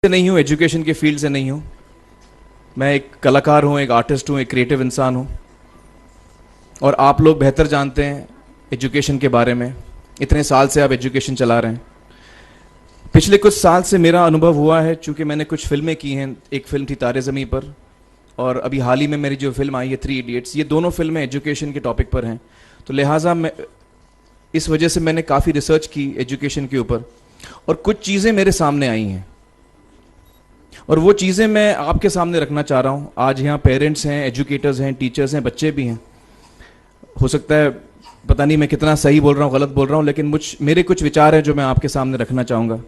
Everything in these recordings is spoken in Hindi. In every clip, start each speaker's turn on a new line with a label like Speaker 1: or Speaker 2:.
Speaker 1: से नहीं हूँ, एजुकेशन के फील्ड से नहीं हूँ। मैं एक कलाकार हूँ, एक आर्टिस्ट हूँ, एक क्रिएटिव इंसान हूँ। और आप लोग बेहतर जानते हैं एजुकेशन के बारे में। इतने साल से आप एजुकेशन चला रहे हैं। पिछले कुछ साल से मेरा अनुभव हुआ है, चूँकि मैंने कुछ फिल्में की हैं। एक फिल्म थी तारे ज़मीं पर, और अभी हाल ही में मेरी जो फिल्म आई है 3 इडियट्स, ये दोनों फिल्में एजुकेशन के टॉपिक पर हैं। तो लिहाजा मैं इस वजह से मैंने काफ़ी रिसर्च की एजुकेशन के ऊपर, और कुछ चीज़ें मेरे सामने आई हैं और वो चीज़ें मैं आपके सामने रखना चाह रहा हूँ। आज यहाँ पेरेंट्स हैं, एजुकेटर्स हैं, टीचर्स हैं, बच्चे भी हैं। हो सकता है पता नहीं मैं कितना सही बोल रहा हूँ, गलत बोल रहा हूँ, लेकिन मेरे कुछ विचार हैं जो मैं आपके सामने रखना चाहूँगा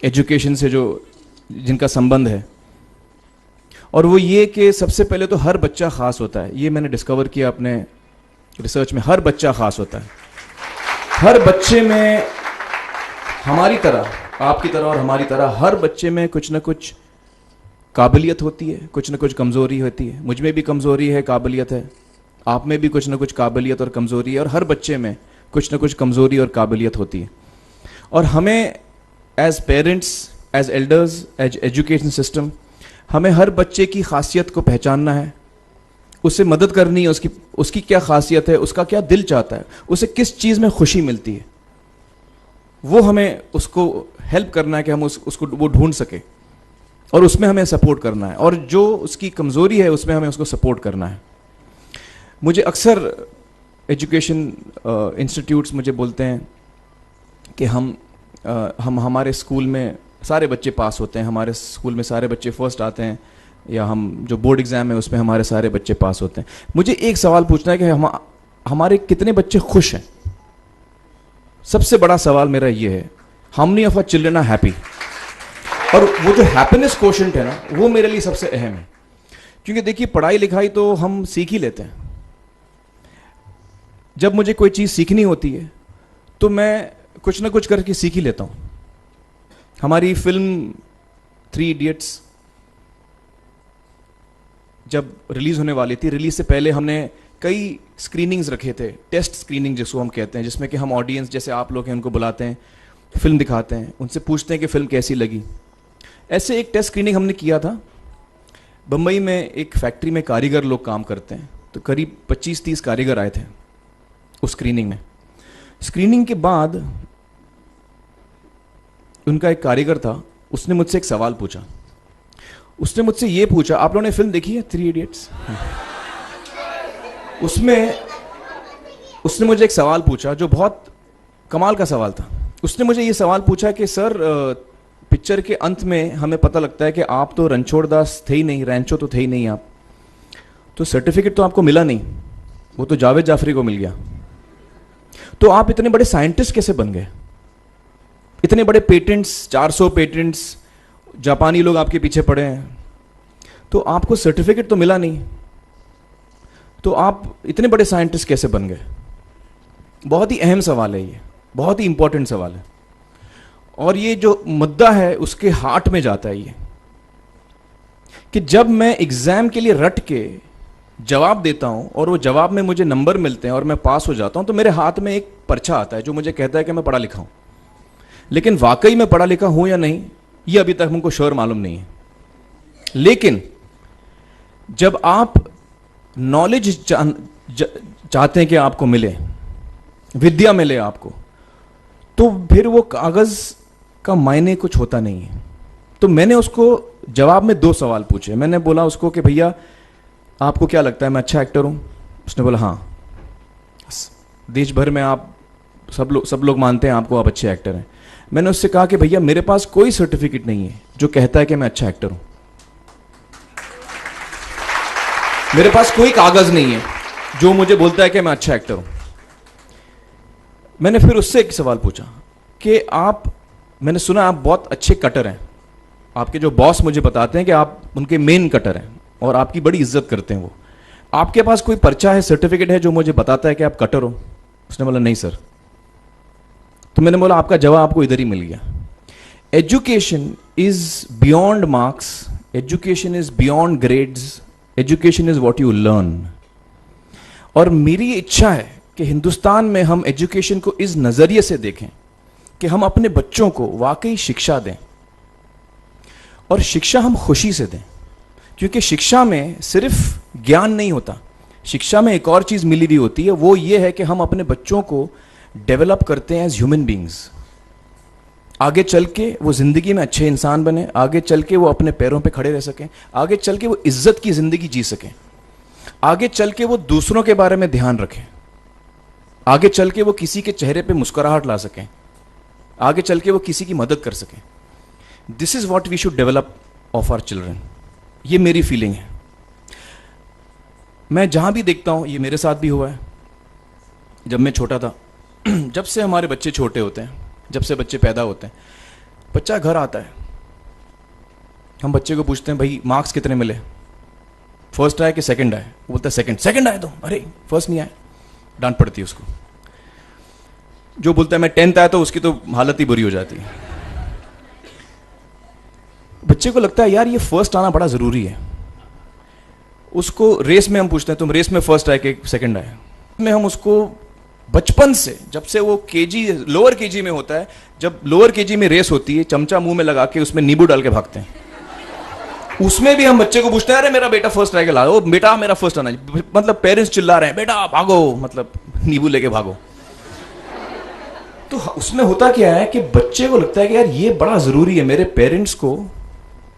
Speaker 1: एजुकेशन से जिनका संबंध है। और वो ये कि सबसे पहले तो हर बच्चा ख़ास होता है। ये मैंने डिस्कवर किया अपने रिसर्च में। हर बच्चा ख़ास होता है। हर बच्चे में हमारी तरह, आपकी तरह और हमारी तरह, हर बच्चे में कुछ ना कुछ काबिलियत होती है, कुछ ना कुछ कमज़ोरी होती है। मुझ में भी कमज़ोरी है, काबिलियत है। आप में भी कुछ ना कुछ काबिलियत और कमज़ोरी है, और हर बच्चे में कुछ ना कुछ कमज़ोरी और काबिलियत होती है। और हमें as parents, as elders, as education system, हमें हर बच्चे की खासियत को पहचानना है, उसे मदद करनी है। उसकी क्या खासियत है, उसका क्या दिल चाहता है, उसे किस चीज़ में खुशी मिलती है, वो हमें उसको हेल्प करना है कि हम उसको वो ढूंढ सके, और उसमें हमें सपोर्ट करना है। और जो उसकी कमज़ोरी है उसमें हमें उसको सपोर्ट करना है। मुझे अक्सर एजुकेशन इंस्टीट्यूट्स मुझे बोलते हैं कि हम हमारे स्कूल में सारे बच्चे पास होते हैं, हमारे स्कूल में सारे बच्चे फर्स्ट आते हैं, या हम जो बोर्ड एग्ज़ाम है उसमें हमारे सारे बच्चे पास होते हैं। मुझे एक सवाल पूछना है कि हमारे कितने बच्चे खुश हैं। सबसे बड़ा सवाल मेरा ये है, how many of our children are happy. और वो जो हैप्पीनेस कोशेंट है ना, वो मेरे लिए सबसे अहम है। क्योंकि देखिए, पढ़ाई लिखाई तो हम सीख ही लेते हैं। जब मुझे कोई चीज़ सीखनी होती है तो मैं कुछ ना कुछ करके सीख ही लेता हूँ। हमारी फिल्म 3 इडियट्स जब रिलीज़ होने वाली थी, रिलीज़ से पहले हमने कई स्क्रीनिंग्स रखे थे, टेस्ट स्क्रीनिंग जिसको हम कहते हैं, जिसमें कि हम ऑडियंस जैसे आप लोग हैं उनको बुलाते हैं, फिल्म दिखाते हैं, उनसे पूछते हैं कि फ़िल्म कैसी लगी। ऐसे एक टेस्ट स्क्रीनिंग हमने किया था। बम्बई में एक फैक्ट्री में कारीगर लोग काम करते हैं, तो करीब 25-30 कारीगर आए थे उस स्क्रीनिंग में। स्क्रीनिंग के बाद उनका एक कारीगर था, उसने मुझसे एक सवाल पूछा। उसने मुझसे ये पूछा, आप लोगों ने फिल्म देखी है 3 इडियट्स? उसमें उसने मुझे एक सवाल पूछा जो बहुत कमाल का सवाल था। उसने मुझे ये सवाल पूछा कि सर, पिक्चर के अंत में हमें पता लगता है कि आप तो रणछोड़ दास थे ही नहीं, रैंचो तो थे ही नहीं आप, तो सर्टिफिकेट तो आपको मिला नहीं, वो तो जावेद जाफरी को मिल गया। तो आप इतने बड़े साइंटिस्ट कैसे बन गए? इतने बड़े पेटेंट्स, 400 पेटेंट्स, जापानी लोग आपके पीछे पड़े हैं, तो आपको सर्टिफिकेट तो मिला नहीं, तो आप इतने बड़े साइंटिस्ट कैसे बन गए? बहुत ही अहम सवाल है ये, बहुत ही इंपॉर्टेंट सवाल है। और ये जो मुद्दा है उसके हार्ट में जाता है ये, कि जब मैं एग्जाम के लिए रट के जवाब देता हूं और वो जवाब में मुझे नंबर मिलते हैं और मैं पास हो जाता हूं, तो मेरे हाथ में एक पर्चा आता है जो मुझे कहता है कि मैं पढ़ा लिखा हूं। लेकिन वाकई मैं पढ़ा लिखा हूं या नहीं, ये अभी तक हमको श्योर मालूम नहीं है। लेकिन जब आप नॉलेज चाहते हैं कि आपको मिले, विद्या मिले आपको, तो फिर वो कागज का मायने कुछ होता नहीं है। तो मैंने उसको जवाब में 2 सवाल पूछे। मैंने बोला उसको कि भैया, आपको क्या लगता है मैं अच्छा एक्टर हूं? उसने बोला हाँ, देश भर में आप सब लोग मानते हैं आपको, आप अच्छे एक्टर हैं। मैंने उससे कहा कि भैया, मेरे पास कोई सर्टिफिकेट नहीं है जो कहता है कि मैं अच्छा एक्टर हूं। मेरे पास कोई कागज नहीं है जो मुझे बोलता है कि मैं अच्छा एक्टर हूं। मैंने फिर उससे एक सवाल पूछा कि मैंने सुना आप बहुत अच्छे कटर हैं, आपके जो बॉस मुझे बताते हैं कि आप उनके मेन कटर हैं और आपकी बड़ी इज्जत करते हैं वो, आपके पास कोई पर्चा है, सर्टिफिकेट है जो मुझे बताता है कि आप कटर हो? उसने बोला नहीं सर। तो मैंने बोला आपका जवाब आपको इधर ही मिल गया। Education is beyond marks, education is beyond grades, education is what you learn. और मेरी इच्छा है कि हिंदुस्तान में हम एजुकेशन को इस नज़रिए से देखें कि हम अपने बच्चों को वाकई शिक्षा दें। और शिक्षा हम खुशी से दें, क्योंकि शिक्षा में सिर्फ ज्ञान नहीं होता, शिक्षा में एक और चीज़ मिली हुई होती है, वो ये है कि हम अपने बच्चों को डेवलप करते हैं एज ह्यूमन बींग्स। आगे चल के वो ज़िंदगी में अच्छे इंसान बने, आगे चल के वो अपने पैरों पे खड़े रह सकें, आगे चल के वो इज्जत की ज़िंदगी जी सकें, आगे चल के वो दूसरों के बारे में ध्यान रखें, आगे चल के वो किसी के चेहरे पे मुस्कुराहट ला सकें, आगे चल के वो किसी की मदद कर सकें। This is what we should develop of our children. ये मेरी फीलिंग है। मैं जहाँ भी देखता हूँ, ये मेरे साथ भी हुआ है जब मैं छोटा था। जब से हमारे बच्चे छोटे होते हैं, जब से बच्चे पैदा होते हैं, बच्चा घर आता है, हम बच्चे को पूछते हैं भाई मार्क्स कितने मिले, फर्स्ट आया कि सेकंड आया? वो बोलता है सेकंड। सेकंड आया तो अरे फर्स्ट नहीं आया, डांट पड़ती है उसको। जो बोलता है मैं 10th आया तो उसकी तो हालत ही बुरी हो जाती है। बच्चे को लगता है यार ये फर्स्ट आना बड़ा जरूरी है। उसको रेस में हम पूछते हैं तुम रेस में फर्स्ट आए कि सेकंड आए? में हम उसको बचपन से, जब से वो केजी लोअर केजी में होता है, जब लोअर केजी में रेस होती है, चमचा मुंह में लगा के उसमें नींबू डाल के भागते हैं। उसमें भी हम बच्चे को पूछते हैं अरे मेरा बेटा फर्स्ट आएगा, ला, ओ बेटा मेरा फर्स्ट आना, मतलब पेरेंट्स चिल्ला रहे हैं बेटा भागो, मतलब नींबू लेके भागो। तो उसमें होता क्या है कि बच्चे को लगता है कि यार ये बड़ा जरूरी है। मेरे पेरेंट्स को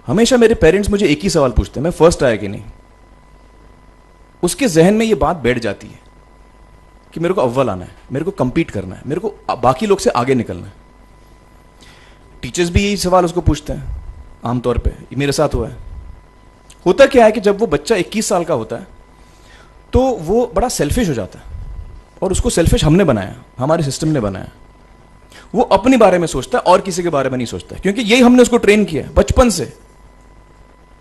Speaker 1: हमेशा, मेरे पेरेंट्स मुझे एक ही सवाल पूछते हैं, मैं फर्स्ट आया कि नहीं। उसके जहन में ये बात बैठ जाती है कि मेरे को अव्वल आना है, मेरे को कंपीट करना है, मेरे को बाकी लोग से आगे निकलना है। टीचर्स भी यही सवाल उसको पूछते हैं आमतौर पे। ये मेरे साथ हुआ है। होता क्या है कि जब वो बच्चा 21 साल का होता है तो वो बड़ा सेल्फिश हो जाता है, और उसको सेल्फिश हमने बनाया, हमारे सिस्टम ने बनाया। वो अपने बारे में सोचता है और किसी के बारे में नहीं सोचता, क्योंकि यही हमने उसको ट्रेन किया बचपन से।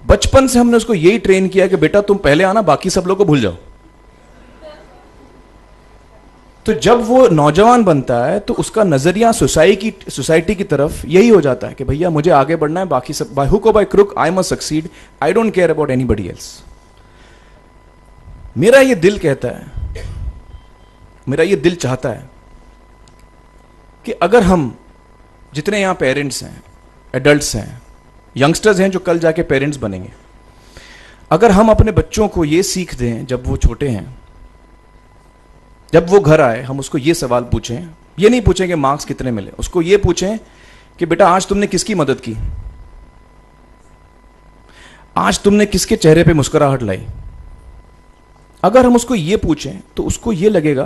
Speaker 1: बचपन से हमने उसको यही ट्रेन किया कि बेटा तुम पहले आना, बाकी सब लोग को भूल जाओ। तो जब वो नौजवान बनता है तो उसका नजरिया सोसाइटी की तरफ यही हो जाता है कि भैया मुझे आगे बढ़ना है, बाकी सब बाय हुक और by crook I must succeed, I don't care about anybody else. मेरा ये दिल कहता है, मेरा ये दिल चाहता है कि अगर हम जितने यहां पेरेंट्स हैं, एडल्ट्स हैं, यंगस्टर्स हैं जो कल जाके पेरेंट्स बनेंगे, अगर हम अपने बच्चों को ये सीख दें जब वो छोटे हैं, जब वो घर आए हम उसको ये सवाल पूछें, ये नहीं पूछें कि मार्क्स कितने मिले, उसको ये पूछें कि बेटा आज तुमने किसकी मदद की, आज तुमने किसके चेहरे पे मुस्कुराहट लाई। अगर हम उसको ये पूछें तो उसको ये लगेगा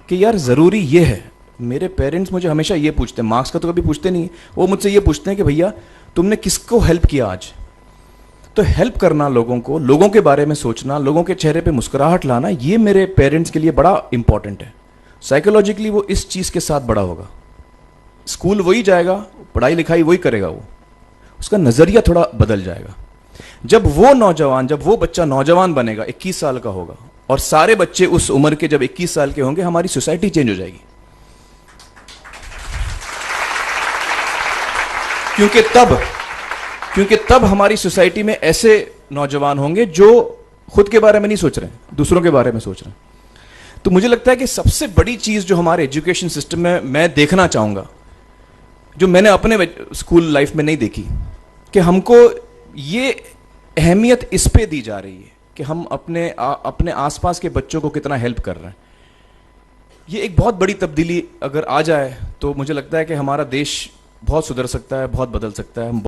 Speaker 1: कि यार जरूरी ये है। मेरे पेरेंट्स मुझे हमेशा ये पूछते हैं, मार्क्स का तो कभी पूछते नहीं, वो मुझसे ये पूछते हैं कि भैया तुमने किसको हेल्प किया आज। तो हेल्प करना लोगों को, लोगों के बारे में सोचना, लोगों के चेहरे पे मुस्कुराहट लाना, ये मेरे पेरेंट्स के लिए बड़ा इंपॉर्टेंट है। साइकोलॉजिकली वो इस चीज़ के साथ बड़ा होगा। स्कूल वही जाएगा, पढ़ाई लिखाई वही करेगा, वो उसका नज़रिया थोड़ा बदल जाएगा। जब वो बच्चा नौजवान बनेगा, 21 साल का होगा, और सारे बच्चे उस उम्र के जब 21 साल के होंगे, हमारी सोसाइटी चेंज हो जाएगी। क्योंकि तब हमारी सोसाइटी में ऐसे नौजवान होंगे जो खुद के बारे में नहीं सोच रहे हैं, दूसरों के बारे में सोच रहे हैं। तो मुझे लगता है कि सबसे बड़ी चीज जो हमारे एजुकेशन सिस्टम में मैं देखना चाहूंगा, जो मैंने अपने स्कूल लाइफ में नहीं देखी, कि हमको ये अहमियत इस पे दी जा रही है कि हम अपने आसपास के बच्चों को कितना हेल्प कर रहे हैं। ये एक बहुत बड़ी तब्दीली अगर आ जाए तो मुझे लगता है कि हमारा देश बहुत सुधर सकता है, बहुत बदल सकता है।